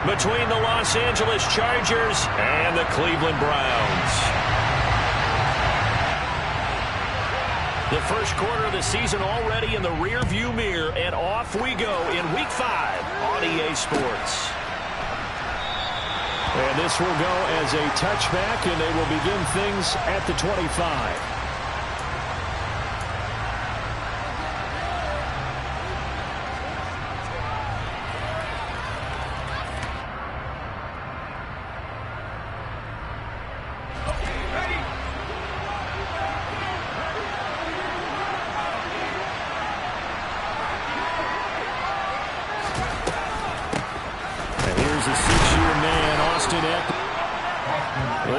between the Los Angeles Chargers and the Cleveland Browns. The first quarter of the season already in the rear-view mirror, and off we go in Week 5 on EA Sports. And this will go as a touchback, and they will begin things at the 25.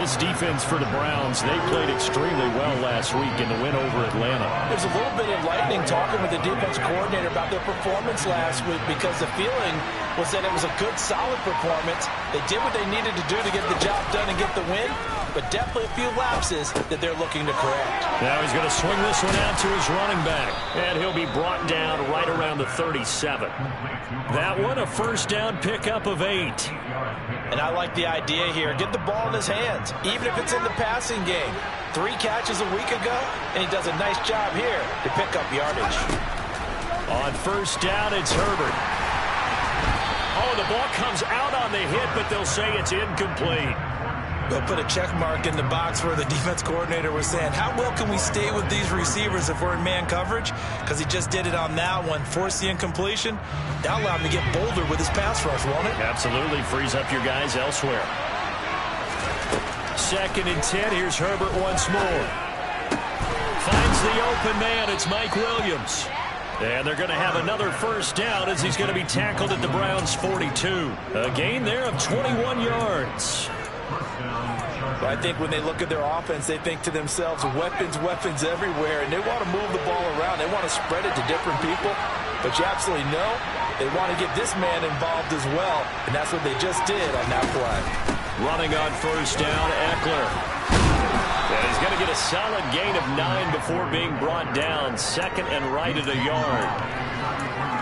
This defense for the Browns, they played extremely well last week in the win over Atlanta. There's a little bit of lightning talking with the defense coordinator about their performance last week because the feeling was that it was a good, solid performance. They did what they needed to do to get the job done and get the win, but definitely a few lapses that they're looking to correct. Now he's going to swing this one out to his running back, and he'll be brought down right around the 37. That one, a first down pickup of 8. And I like the idea here. Get the ball in his hands, even if it's in the passing game. 3 catches a week ago, and he does a nice job here to pick up yardage. On first down, it's Herbert. Oh, the ball comes out on the hit, but they'll say it's incomplete. They'll put a check mark in the box where the defense coordinator was saying, how well can we stay with these receivers if we're in man coverage? Because he just did it on that one, forced the incompletion. That'll allow him to get bolder with his pass rush, won't it? Absolutely, frees up your guys elsewhere. 2nd and 10, here's Herbert once more. Finds the open man, it's Mike Williams. And they're going to have another first down as he's going to be tackled at the Browns' 42. A gain there of 21 yards. I think when they look at their offense, they think to themselves, weapons, weapons everywhere, and they want to move the ball around. They want to spread it to different people, but you absolutely know they want to get this man involved as well, and that's what they just did on that play. Running on first down, Eckler. And he's going to get a solid gain of 9 before being brought down. 2nd and right at a yard.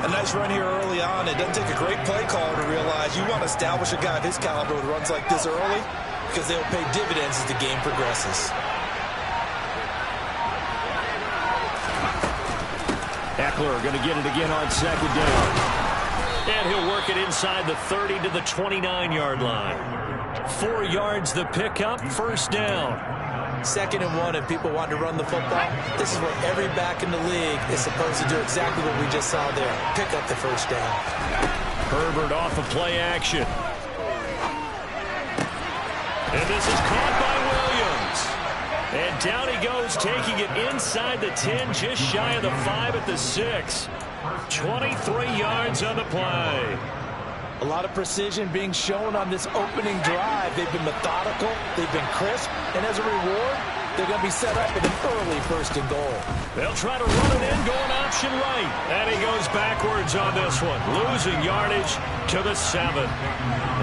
A nice run here early on. It doesn't take a great play caller to realize you want to establish a guy of his caliber with runs like this early, because they'll pay dividends as the game progresses. Eckler going to get it again on 2nd down. And he'll work it inside the 30 to the 29-yard line. 4 yards the pickup, first down. 2nd and 1, and people want to run the football. This is where every back in the league is supposed to do exactly what we just saw there. Pick up the first down. Herbert off of play action. And this is caught by Williams. And down he goes, taking it inside the 10, just shy of the 5 at the 6. 23 yards on the play. A lot of precision being shown on this opening drive. They've been methodical, they've been crisp, and as a reward, they're going to be set up with an early 1st and goal. They'll try to run it in, going option right. And he goes backwards on this one, losing yardage to the 7.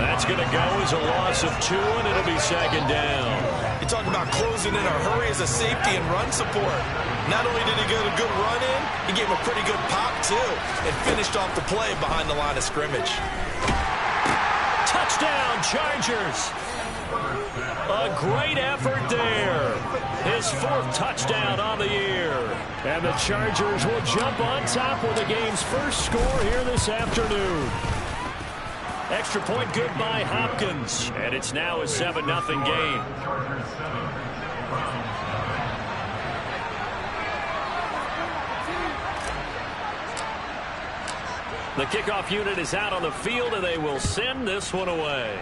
That's going to go as a loss of 2, and it'll be 2nd down. You're talking about closing in a hurry as a safety and run support. Not only did he get a good run in, he gave him a pretty good pop, too, and finished off the play behind the line of scrimmage. Touchdown, Chargers. A great effort there. His 4th touchdown on the year. And the Chargers will jump on top with the game's first score here this afternoon. Extra point good by Hopkins. And it's now a 7-0 game. The kickoff unit is out on the field, and they will send this one away.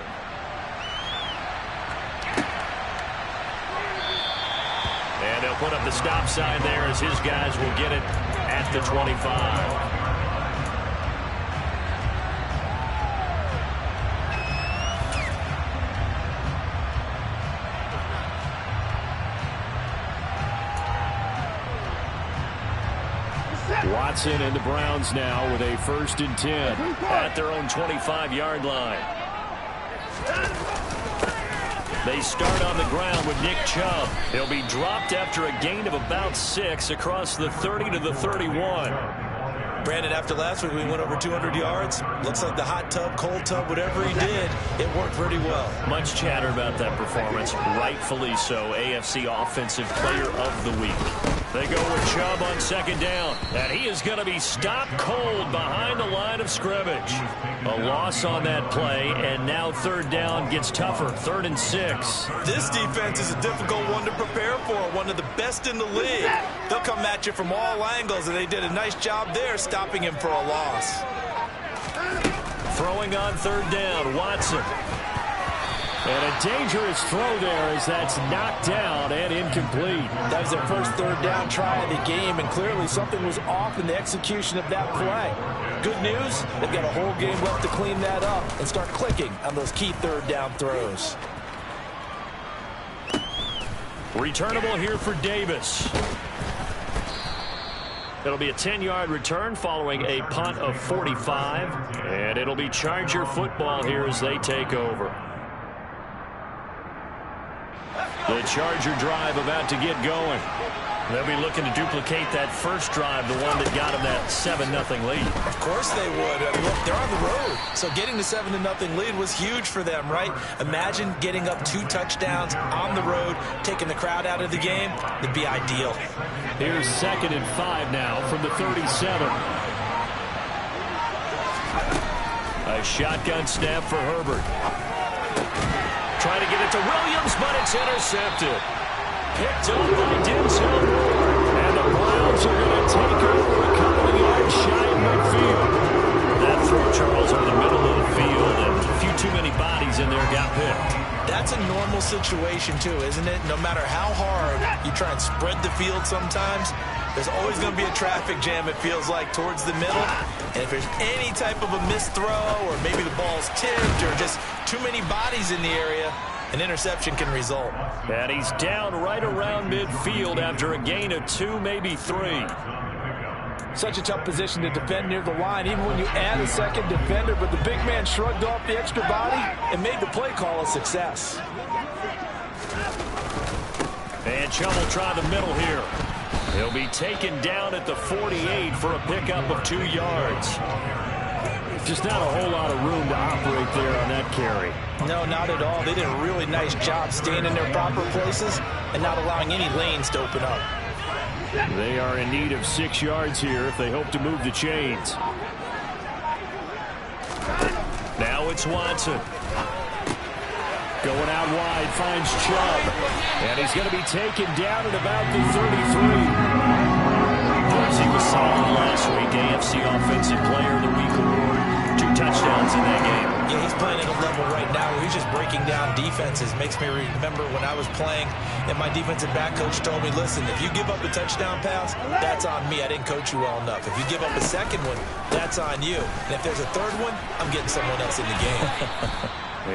And they'll put up the stop sign there as his guys will get it at the 25. Watson and the Browns now with a 1st and 10 at their own 25-yard line. They start on the ground with Nick Chubb. He'll be dropped after a gain of about 6 across the 30 to the 31. Brandon, after last week, we went over 200 yards. Looks like the hot tub, cold tub, whatever he did, it worked pretty well. Much chatter about that performance. Rightfully so. AFC Offensive Player of the Week. They go with Chubb on second down. And he is going to be stopped cold behind the line of scrimmage. A loss on that play, and now third down gets tougher. 3rd and 6. This defense is a difficult one to prepare for. One of the best in the league. They'll come at you from all angles, and they did a nice job there stopping him for a loss. Throwing on third down, Watson. And a dangerous throw there as that's knocked down and incomplete. That was their first third down try of the game, and clearly something was off in the execution of that play. Good news, they've got a whole game left to clean that up and start clicking on those key third down throws. Returnable here for Davis. It'll be a 10-yard return following a punt of 45. And it'll be Charger football here as they take over. The Charger drive about to get going. They'll be looking to duplicate that first drive, the one that got them that 7-0 lead. Of course they would. Look, they're on the road. So getting the 7-0 lead was huge for them, right? Imagine getting up 2 touchdowns on the road, taking the crowd out of the game. It'd be ideal. Here's 2nd and 5 now from the 37. A shotgun snap for Herbert. Trying to get it to Williams, but it's intercepted. Picked up by Denzel Ward. And the Browns are going to take over a couple of yards shy of midfield. That throw, Charles, over the middle of the field, and a few too many bodies in there got picked. That's a normal situation, too, isn't it? No matter how hard you try and spread the field sometimes, there's always going to be a traffic jam, it feels like, towards the middle. And if there's any type of a missed throw, or maybe the ball's tipped, or just too many bodies in the area, an interception can result. And he's down right around midfield after a gain of 2, maybe 3. Such a tough position to defend near the line, even when you add a second defender, but the big man shrugged off the extra body and made the play call a success. And Chubb will try the middle here. He'll be taken down at the 48 for a pickup of 2 yards. Just not a whole lot of room to operate there on that carry. No, not at all. They did a really nice job staying in their proper places and not allowing any lanes to open up. They are in need of 6 yards here if they hope to move the chains. Now it's Watson. Going out wide, finds Chubb. And he's going to be taken down at about the 33. He was solid last week. AFC Offensive Player of the Week award. 2 touchdowns in that game. Yeah, he's playing at a level right now where he's just breaking down defenses. Makes me remember when I was playing and my defensive back coach told me, listen, if you give up a touchdown pass, that's on me. I didn't coach you well enough. If you give up a second one, that's on you. And if there's a third one, I'm getting someone else in the game.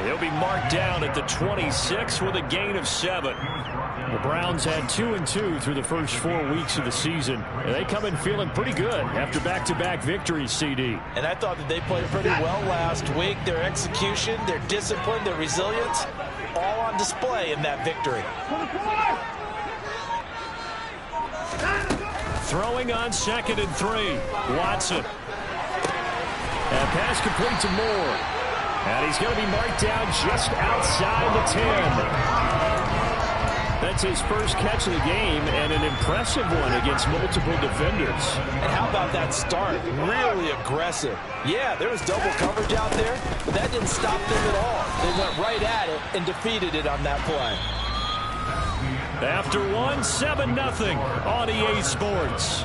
He'll be marked down at the 26 with a gain of 7. The Browns had 2-2 through the first 4 weeks of the season. And they come in feeling pretty good after back-to-back victories, CD. And I thought that they played pretty well last week. Their execution, their discipline, their resilience, all on display in that victory. Throwing on 2nd and 3. Watson. And pass complete to Moore. And he's going to be marked down just outside the 10. That's his first catch of the game, and an impressive one against multiple defenders. And how about that start? Really aggressive. Yeah, there was double coverage out there, but that didn't stop them at all. They went right at it and defeated it on that play. After 7-0 on EA Sports.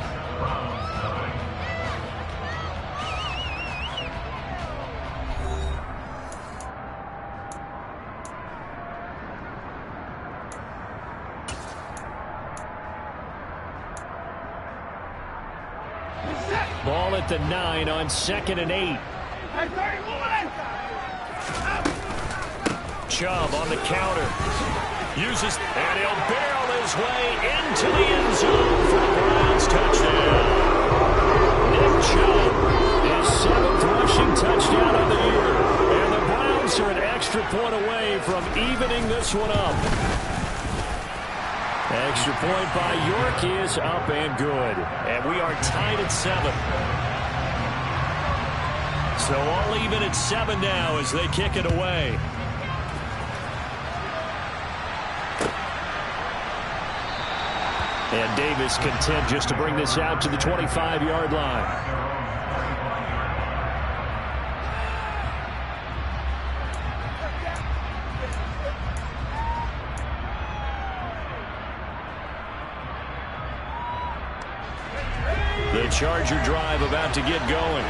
Ball at the 9 on 2nd and 8. Chubb on the counter. Uses, and he'll barrel his way into the end zone for a Browns touchdown. Nick Chubb, his 7th rushing touchdown of the year. And the Browns are an extra point away from evening this one up. Extra point by York is up and good. And we are tied at 7. So all even at 7 now as they kick it away. And Davis content just to bring this out to the 25-yard line. The Charger drive about to get going.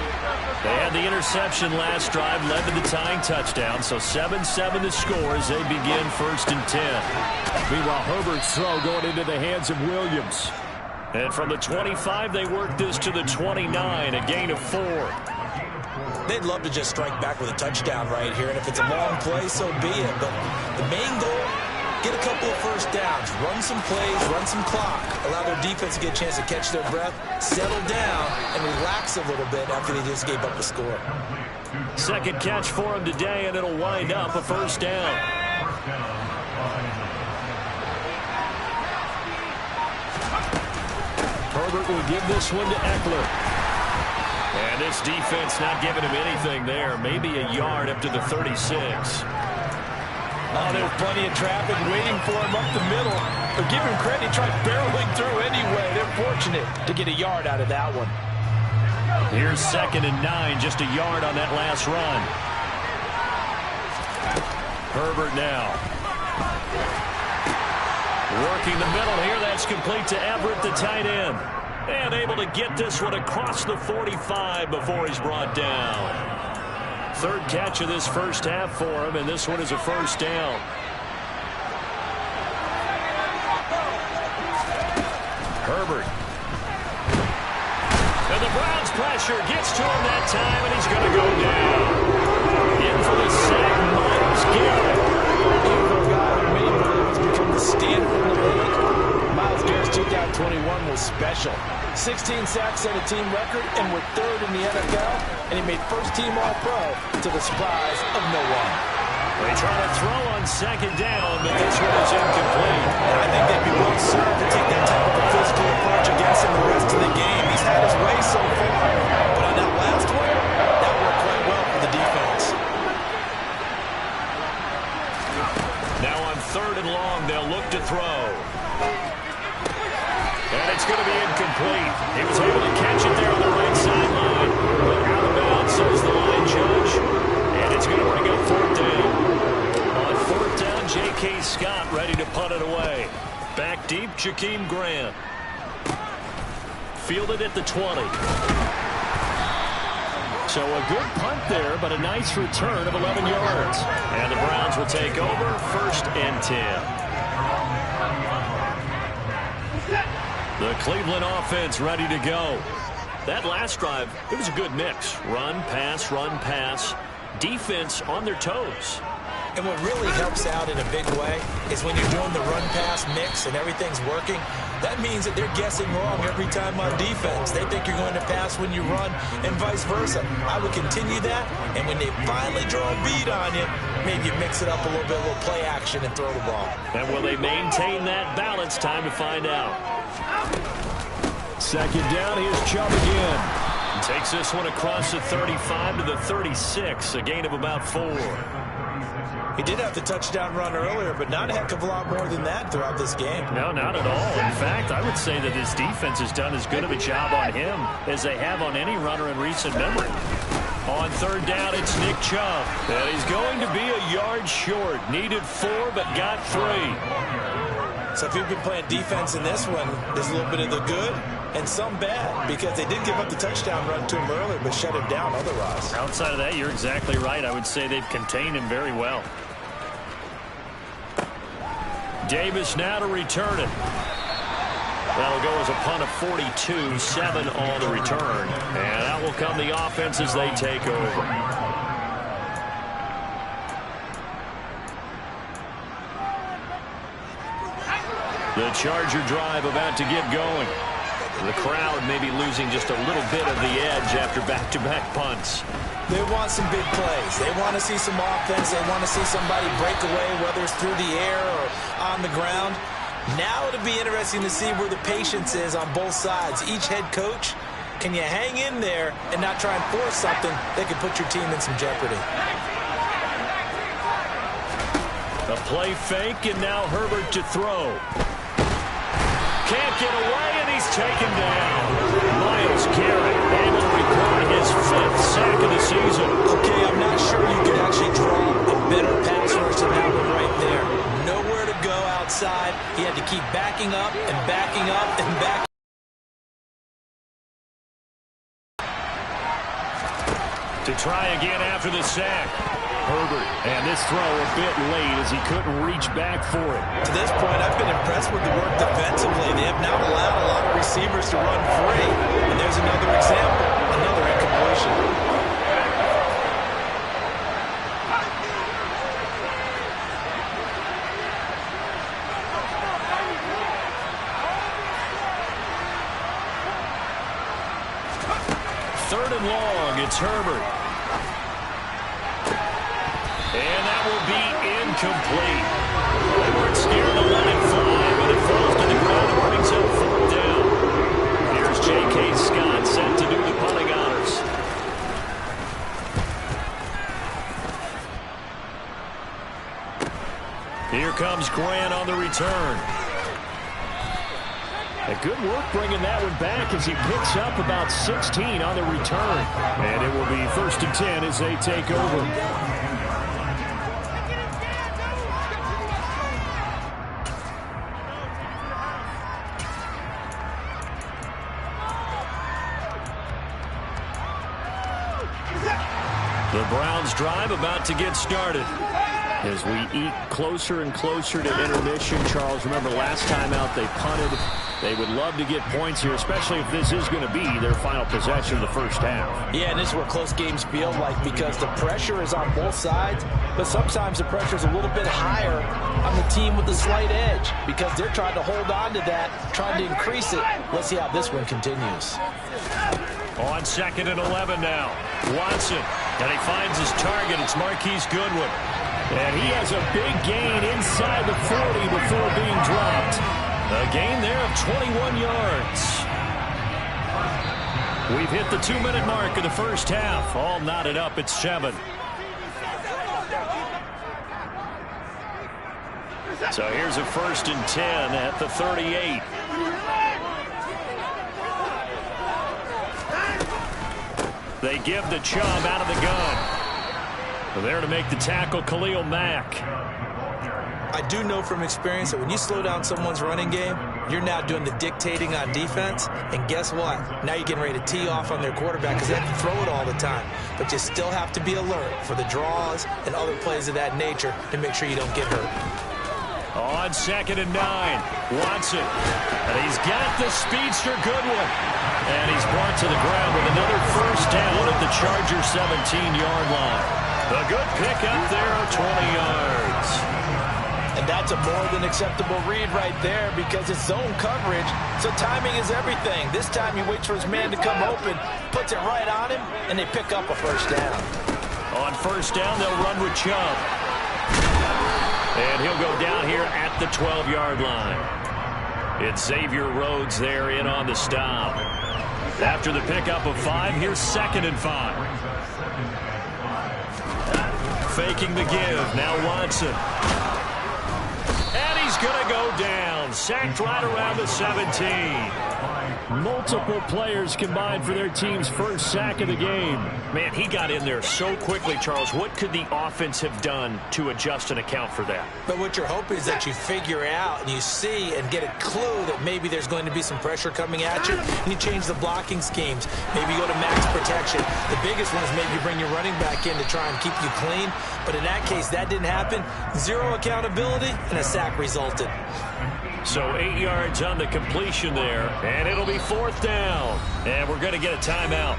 They had the interception last drive, led to the tying touchdown, so 7-7 the score as they begin 1st and 10. Meanwhile, Herbert's throw going into the hands of Williams. And from the 25, they work this to the 29, a gain of 4. They'd love to just strike back with a touchdown right here, and if it's a long play, so be it. But the main goal, get a couple of first downs, run some plays, run some clock, allow their defense to get a chance to catch their breath, settle down, and relax a little bit after they just gave up the score. Second catch for him today, and it'll wind up a first down. Herbert will give this one to Eckler. And this defense not giving him anything there. Maybe a yard up to the 36. Oh, there was plenty of traffic waiting for him up the middle. But give him credit, he tried barreling through anyway. They're fortunate to get a yard out of that one. Here's 2nd and 9, just a yard on that last run. Herbert now. Working the middle here, that's complete to Everett, the tight end. And able to get this one across the 45 before he's brought down. 3rd catch of this first half for him, and this one is a first down. Herbert. And the Browns pressure gets to him that time, and he's going to go down. In for the sack, Myles Garrett. For a guy who many believe has become the standard in the league, Myles Garrett's 2021 was special. 16 sacks set a team record and were 3rd in the NFL, and he made first-team All-Pro to the surprise of no one. They try to throw on 2nd down, but this one is incomplete. And I think they'd be well served to take that type of a physical approach against him the rest of the game. He's had his way so far, but on that last one, that worked quite well for the defense. Now on 3rd and long, they'll look to throw. And it's going to be incomplete. He was able to catch it there on the right sideline. But out of bounds, says the line judge. And it's going to bring up 4th down. On 4th down, J.K. Scott ready to punt it away. Back deep, Jakeem Grant. Fielded at the 20. So a good punt there, but a nice return of 11 yards. And the Browns will take over 1st and 10. The Cleveland offense ready to go. That last drive, it was a good mix. Run, pass. Defense on their toes. And what really helps out in a big way is when you're doing the run-pass mix and everything's working, that means that they're guessing wrong every time on defense. They think you're going to pass when you run and vice versa. I would continue that, and when they finally draw a bead on you, maybe you mix it up a little bit, a little play action, and throw the ball. And will they maintain that balance? Time to find out. 2nd down, here's Chubb again. Takes this one across the 35 to the 36, a gain of about 4. He did have the touchdown run earlier, but not a heck of a lot more than that throughout this game. No, not at all. In fact, I would say that his defense has done as good of a job on him as they have on any runner in recent memory. On 3rd down, it's Nick Chubb. And he's going to be a yard short. Needed 4, but got 3. So if you've been playing defense in this one, there's a little bit of the good and some bad, because they did give up the touchdown run to him earlier, but shut him down otherwise. Outside of that, you're exactly right. I would say they've contained him very well. Davis now to return it. That'll go as a punt of 42, 7 on the return. And that will come the offense as they take over. The Charger drive about to get going. The crowd may be losing just a little bit of the edge after back-to-back punts. They want some big plays. They want to see some offense. They want to see somebody break away, whether it's through the air or on the ground. Now it'll be interesting to see where the patience is on both sides. Each head coach Can you hang in there and not try and force something that could put your team in some jeopardy? A play fake, and now Herbert to throw. Can't get away, and he's taken down. Myles Garrett able to record his 5th sack of the season. Okay, I'm not sure you could actually draw a better pass rush than that one right there. Nowhere to go outside. He had to keep backing up and backing up and backing. To try again after the sack. Herbert, and this throw a bit late as he couldn't reach back for it. To this point, I've been impressed with the work defensively. They have not allowed a lot of receivers to run free. And there's another example, another incompletion. Third and long, it's Herbert. And that will be incomplete. They weren't scared to let it fly, but it falls to the ground and brings up 4th down. Here's J.K. Scott set to do the punting honors. Here comes Grant on the return. A good work bringing that one back as he picks up about 16 on the return. And it will be 1st and 10 as they take over. The Browns drive about to get started. As we eat closer and closer to intermission, Charles, remember last time out they punted. They would love to get points here, especially if this is going to be their final possession of the first half. Yeah, and this is what close games feel like because the pressure is on both sides, but sometimes the pressure is a little bit higher on the team with the slight edge because they're trying to hold on to that, trying to increase it. Let's see how this one continues. On 2nd and 11 now. Watson, and he finds his target. It's Marquise Goodwin. And he has a big gain inside the 40 before being dropped. A gain there of 21 yards. We've hit the 2-minute mark of the first half. All knotted up at 7. So here's a 1st and 10 at the 38. They give the Chubb out of the gun. There to make the tackle, Khalil Mack. I do know from experience that when you slow down someone's running game, you're now doing the dictating on defense. And guess what? Now you're getting ready to tee off on their quarterback because they have to throw it all the time. But you still have to be alert for the draws and other plays of that nature to make sure you don't get hurt. On 2nd and 9, Watson. And he's got the speedster Goodwin. And he's brought to the ground with another 1st down at the Chargers' 17-yard line. A good pickup there of 20 yards. And that's a more than acceptable read right there because it's zone coverage, so timing is everything. This time he waits for his man to come open, puts it right on him, and they pick up a 1st down. On 1st down, they'll run with Chubb. And he'll go down here at the 12-yard line. It's Xavier Rhodes there in on the stop. After the pickup of 5, here's 2nd and 5. Faking the give. Now Watson. And he's going to go down. Sacked right around the 17. Multiple players combined for their team's 1st sack of the game. Man, he got in there so quickly, Charles. What could the offense have done to adjust and account for that? But what you're hoping is that you figure out and you see and get a clue that maybe there's going to be some pressure coming at you, and you change the blocking schemes. Maybe you go to max protection. The biggest one is maybe you bring your running back in to try and keep you clean. But in that case, that didn't happen. 0 accountability, and a sack resulted. So 8 yards on the completion there, and it'll be 4th down. And we're going to get a timeout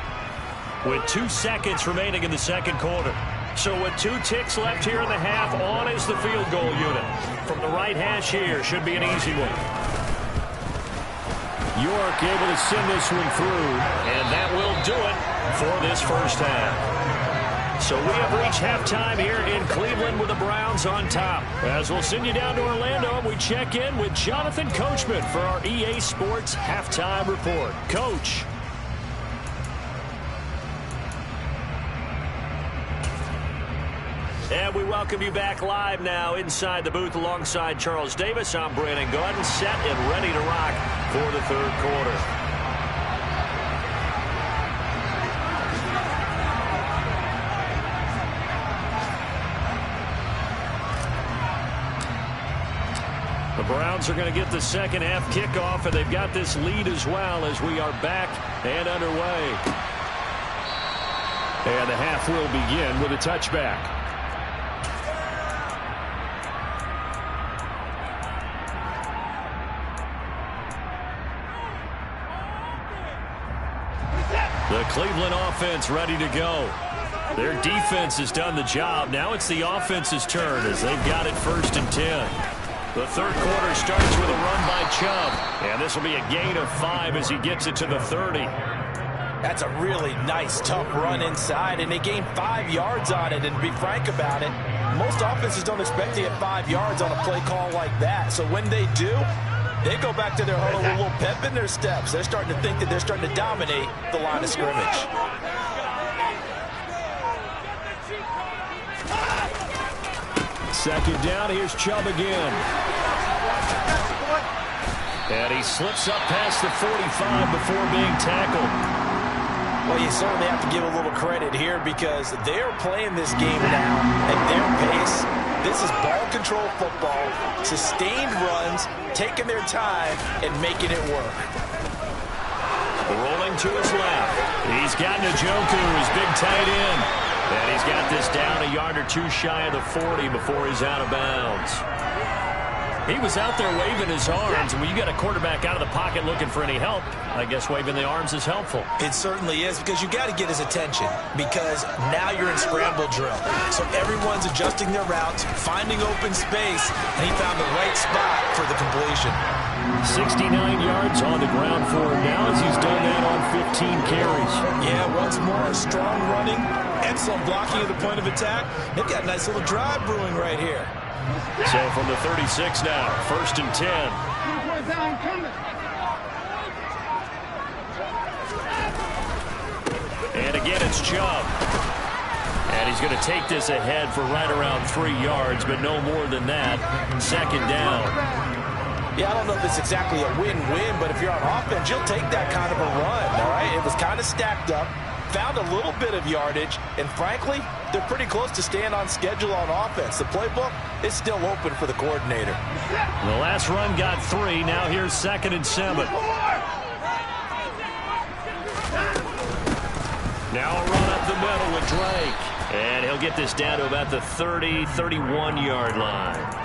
with 2 seconds remaining in the 2nd quarter. So with 2 ticks left here in the half, on is the field goal unit. From the right hash here, should be an easy one. York able to send this one through, and that will do it for this first half. So we have reached halftime here in Cleveland with the Browns on top. As we'll send you down to Orlando, we check in with Jonathan Coachman for our EA Sports Halftime Report. Coach. welcome you back live now inside the booth alongside Charles Davis. I'm Brandon Gaudin, set and ready to rock for the third quarter. The Browns are going to get the second half kickoff, and they've got this lead as well as we are back and underway. And the half will begin with a touchback. The Cleveland offense ready to go. Their defense has done the job. Now it's the offense's turn as they've got it 1st and 10. The third quarter starts with a run by Chubb. And this will be a gain of 5 as he gets it to the 30. That's a really nice, tough run inside, and they gained 5 yards on it. And to be frank about it, most offenses don't expect to get 5 yards on a play call like that. So when they do, they go back to their huddle with a little pep in their steps. They're starting to think that they're starting to dominate the line of scrimmage. Second down, here's Chubb again. And he slips up past the 45 before being tackled. Well, you certainly have to give a little credit here because they're playing this game now at their pace. This is ball control football, sustained runs, taking their time, and making it work. Rolling to his left. He's got Njoku, his big tight end. And he's got this down a yard or two shy of the 40 before he's out of bounds. He was out there waving his arms, and when you got a quarterback out of the pocket looking for any help, I guess waving the arms is helpful. It certainly is, because you got to get his attention, because now you're in scramble drill. So everyone's adjusting their routes, finding open space, and he found the right spot for the completion. 69 yards on the ground for him now as he's done that on 15 carries. Yeah, once more, strong running, excellent blocking at the point of attack. They've got a nice little drive brewing right here. So from the 36 now, 1st and 10. And again, it's Chubb. And he's going to take this ahead for right around 3 yards, but no more than that. Second down. Yeah, I don't know if it's exactly a win-win, but if you're on offense, you'll take that kind of a run, all right? It was kind of stacked up, found a little bit of yardage, and frankly, they're pretty close to staying on schedule on offense. The playbook is still open for the coordinator. The last run got 3. Now here's 2nd and 7. Now a run up the middle with Drake. And he'll get this down to about the 30, 31-yard line.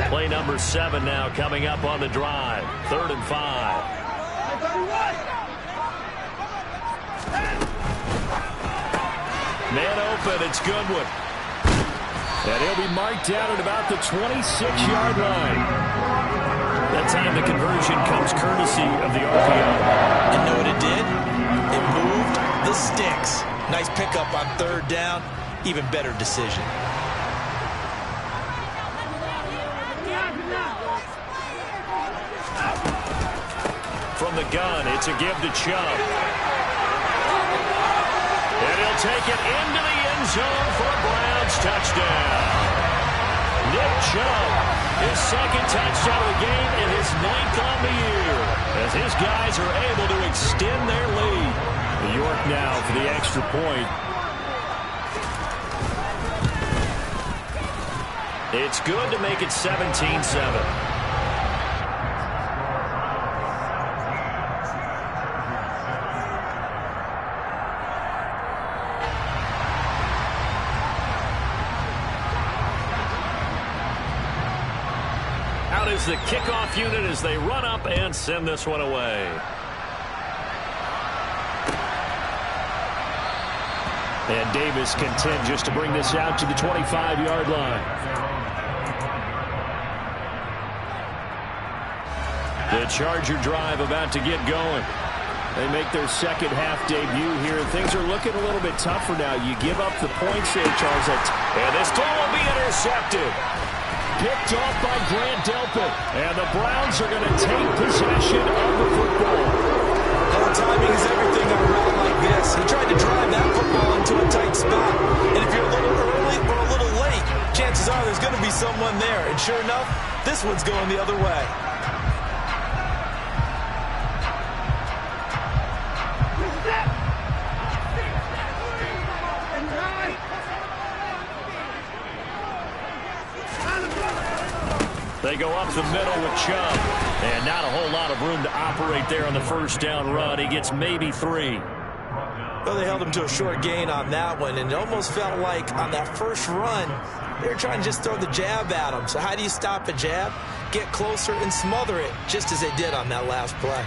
Play number 7 now coming up on the drive. 3rd and 5. Man open, it's Goodwin. And he'll be marked down at about the 26-yard line. That time the conversion comes courtesy of the RPO. And know what it did? It moved the sticks. Nice pickup on 3rd down. Even better decision. From the gun, it's a give to Chubb. And he'll take it into the end zone for a Browns touchdown. Nick Chubb, his 2nd touchdown of the game and his 9th on the year, as his guys are able to extend their lead. New York now for the extra point. It's good to make it 17-7. Is the kickoff unit as they run up and send this one away. And Davis content just to bring this out to the 25-yard line. The Charger drive about to get going. They make their second half debut here, and things are looking a little bit tougher now. You give up the points there, Charles. And this throw will be intercepted. Picked off by Grant Delpit. And the Browns are going to take possession of the football. Well, timing is everything on a route like this. He tried to drive that football into a tight spot. And if you're a little early or a little late, chances are there's going to be someone there. And sure enough, this one's going the other way. They go up the middle with Chubb. And not a whole lot of room to operate there on the first down run. He gets maybe 3. Well, they held him to a short gain on that one, and it almost felt like on that first run, they were trying to just throw the jab at him. So how do you stop a jab? Get closer and smother it, just as they did on that last play.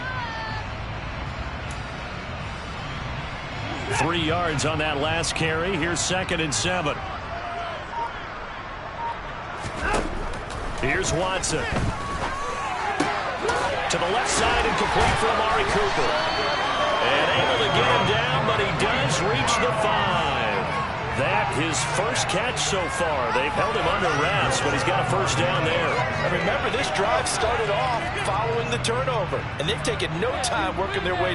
3 yards on that last carry. Here's 2nd and 7. Here's Watson. To the left side and complete for Amari Cooper. And able to get him down, but he does reach the 5. That his first catch so far. They've held him under wraps, but he's got a first down there. And remember, this drive started off following the turnover, and they've taken no time working their way